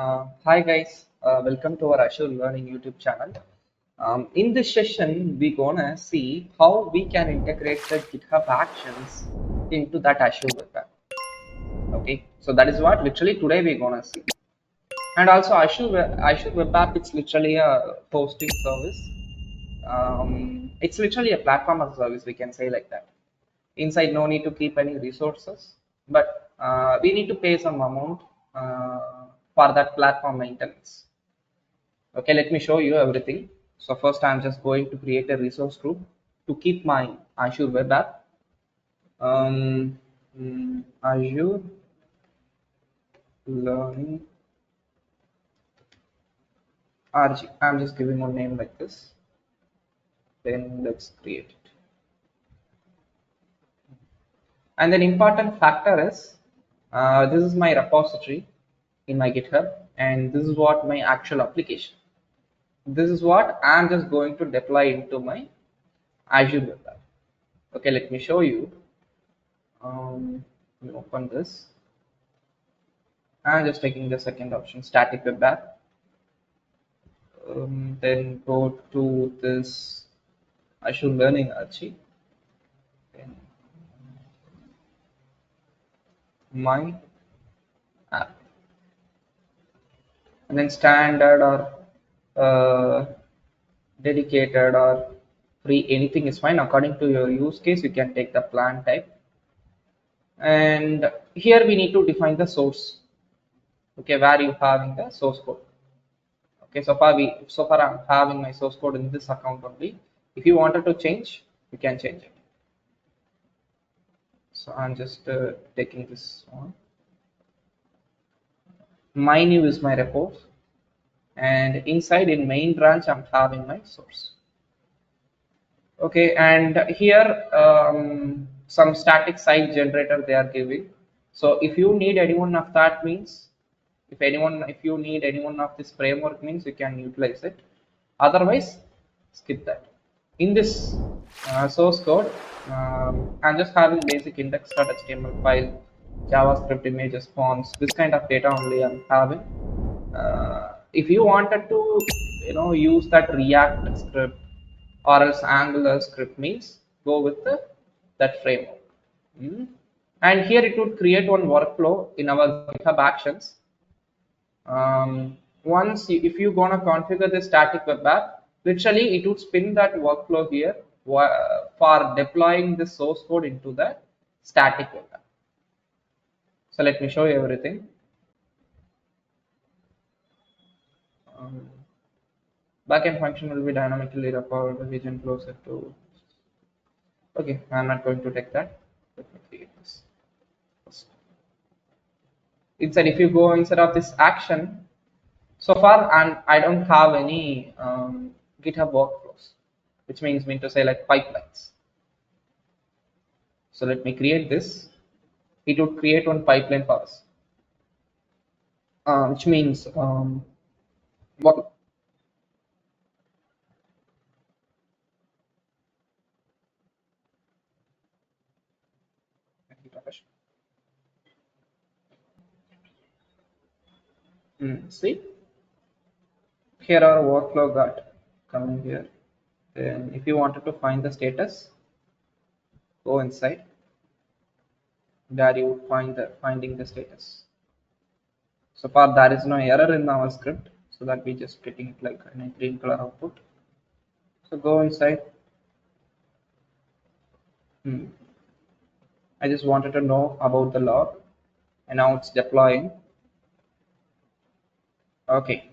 Hi guys, welcome to our Azure Learning YouTube channel. In this session, we're gonna see how we can integrate the GitHub Actions into that Azure Web App. Okay, so that is what literally today we're gonna see. And also Azure Web App, it's literally a hosting service. It's literally a platform as a service, we can say like that. Inside, no need to keep any resources, but we need to pay some amount for that platform maintenance. Okay, let me show you everything. So first I'm just going to create a resource group to keep my Azure Web App. Azure Learning RG. I'm just giving one name like this. Then let's create it. And then important factor is this is my repository in my GitHub, and this is what my actual application. This is what I'm just going to deploy into my Azure Web App. Okay, let me show you. Let me open this. I'm just taking the second option, static web app. Then go to this Azure Learning RG. Then my app. And then standard or dedicated or free, anything is fine. According to your use case, you can take the plan type. And here we need to define the source. Okay, where you having the source code. Okay, so far I'm having my source code in this account only. If you wanted to change, you can change it. So I'm just taking this one. My new is my report, and inside in main branch I'm having my source. Okay, and here some static site generator they are giving. So if you need any one of that, means if you need any one of this framework, means you can utilize it. Otherwise, skip that. In this source code, I'm just having basic index.html file, JavaScript images, fonts, this kind of data only I'm having. If you wanted to, use that React script or else Angular script, means go with that framework. And here it would create one workflow in our GitHub Actions. If you're gonna configure the static web app, literally it would spin that workflow here for deploying the source code into the static web app. So let me show you everything. Backend function will be dynamically record the region closer to. Okay, I'm not going to take that. Let me create this first. Inside, if you go inside of this action, so far I don't have any GitHub workflows, which means to say like pipelines. So let me create this. It would create one pipeline for us, which means what. See, here our workflow got coming here. Then if you wanted to find the status, go inside. There you would find finding the status. So far there is no error in our script, so that we just getting it like in a green color output. So go inside. I just wanted to know about the log, and now it's deploying. Okay,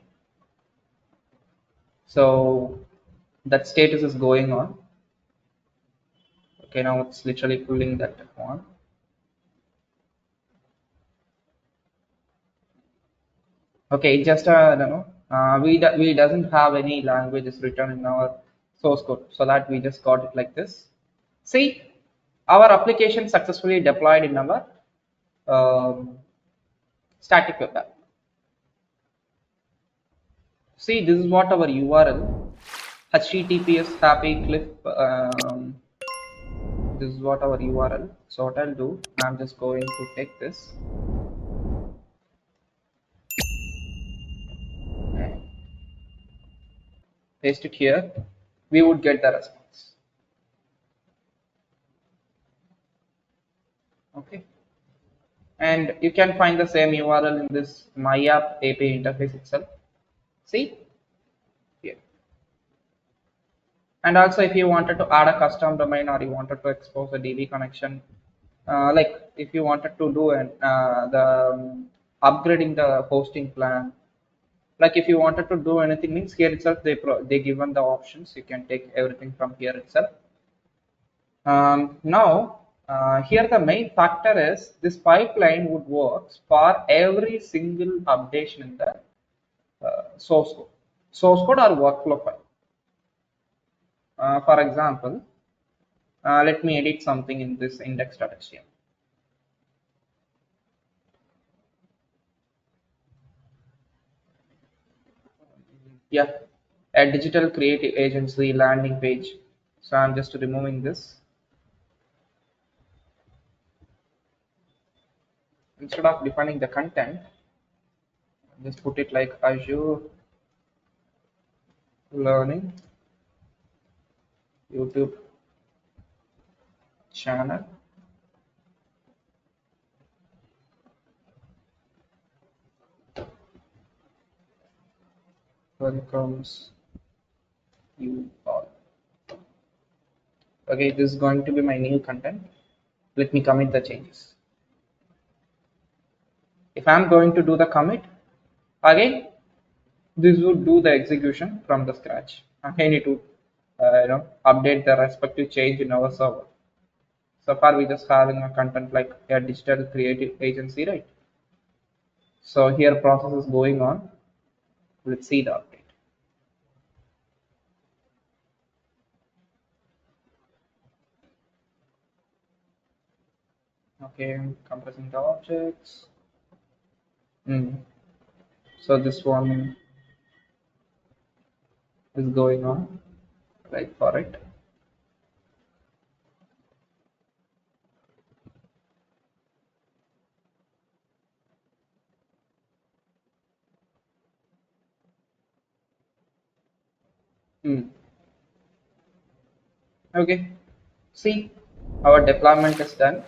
so that status is going on. Okay, now it's literally pulling that one. Okay, just we doesn't have any languages written in our source code, so that we just got it like this. See, our application successfully deployed in our static web app. See, this is what our URL, https 𝗵𝗵𝗁. This is what our URL. So what I'll do, I'm just going to take this. paste it here, we would get the response. Okay, and you can find the same URL in this 𝗵𝗵 API interface itself. See here. And also, if you wanted to add a custom domain or you wanted to expose a DB connection, like if you wanted to do upgrading the hosting plan, like if you wanted to do anything, means here itself they given the options. You can take everything from here itself. Now here the main factor is this pipeline would work for every single updation in the source code or workflow file. For example, let me edit something in this index.html. Yeah, a digital creative agency landing page. So I'm just removing this. Instead of defining the content, just put it like Azure Learning YouTube channel. Welcomes you all. Okay, this is going to be my new content. Let me commit the changes. If I'm going to do the commit, again, this would do the execution from the scratch. I need to update the respective change in our server. So far, we just having a content like a digital creative agency, right? So here process is going on. Let's see the update. Okay, compressing the objects. So this one is going on, right, for it. Okay, see, our deployment is done.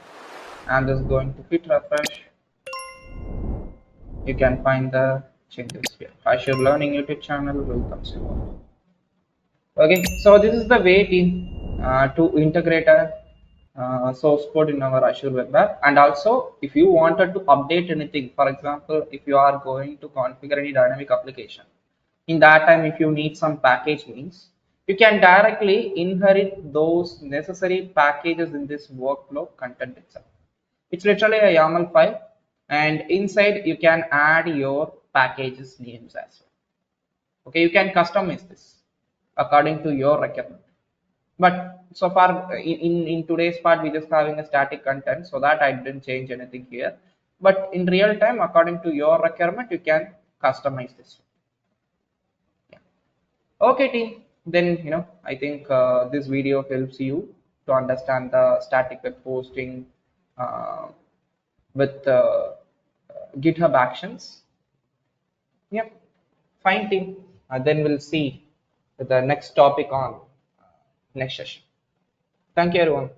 I'm just going to hit refresh. You can find the changes here. Azure Learning YouTube channel welcomes you all. Okay, so this is the way to integrate a source code in our Azure Web App. And also, if you wanted to update anything, for example, if you are going to configure any dynamic application, in that time, if you need some package links, you can directly inherit those necessary packages in this workflow content itself. It's literally a YAML file, and inside you can add your packages names as well. Okay, you can customize this according to your requirement. But so far in today's part, we just having a static content, so that I didn't change anything here. But in real time, according to your requirement, you can customize this. Yeah. Okay, team. Then I think this video helps you to understand the static web posting with GitHub Actions. Yep, fine, team. Then we'll see the next topic on next session. Thank you, everyone.